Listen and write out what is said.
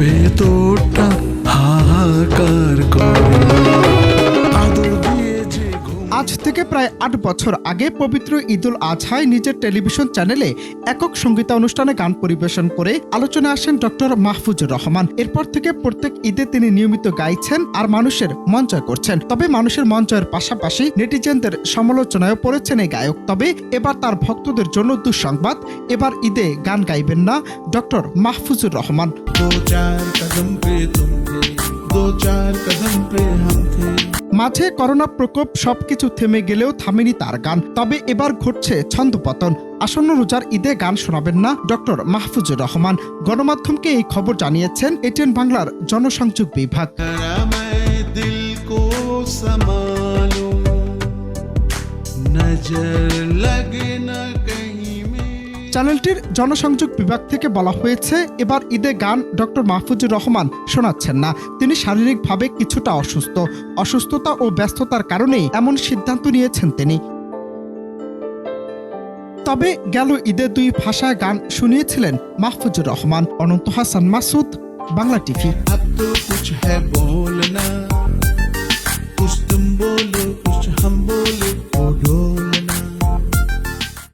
ভেতরটা হাহাকার করে। আদর দিয়ে যে আজ থেকে প্রায় ৮ বছর আগে পবিত্র ঈদুল আজহায় নিজের টেলিভিশন চ্যানেলে একক সঙ্গীতানুষ্ঠানে গান পরিবেশন করে আলোচনায় আসেন ডক্টর মাহফুজুর রহমান। এরপর থেকে প্রত্যেক ঈদে তিনি নিয়মিত গাইছেন আর মানুষের মন জয় করছেন। তবে মানুষের মন জয়ের পাশাপাশি নেটিজেনদের সমালোচনায়ও পড়েছেন এই গায়ক। তবে এবার তার ভক্তদের জন্য দুঃসংবাদ, এবার ঈদে গান গাইবেন না ডক্টর মাহফুজুর রহমান। দো চার কদম পে তুম থে, দো চার কদম পে হাম থে। মাঝে করোনা প্রকোপ সবকিছু থেমে গেলেও থামেনি তার গান। তবে এবার ঘটছে ছন্দপতন। আসন্ন রোজার ঈদে গান শোনাবেন না ডক্টর মাহফুজুর রহমান। গণমাধ্যমকে এই খবর জানিয়েছেন এটিএন বাংলার জনসংযোগ বিভাগ। দিল কো সমালু নজর লাগে না কहीं মে। চ্যানেলটির জনসংযোগ বিভাগ থেকে বলা হয়েছে, এবার ঈদে গান ডক্টর মাহফুজুর রহমান শোনাচ্ছেন না। তিনি শারীরিকভাবে কিছুটা অসুস্থতা ও ব্যস্ততার কারণেই এমন সিদ্ধান্ত নিয়েছেন তিনি। তবে গেল ঈদে 2 ভাষায় গান শুনিয়েছিলেন মাহফুজুর রহমান। অনন্ত হাসান মাসুদ, বাংলা টিভি। अब तो कुछ है बोलना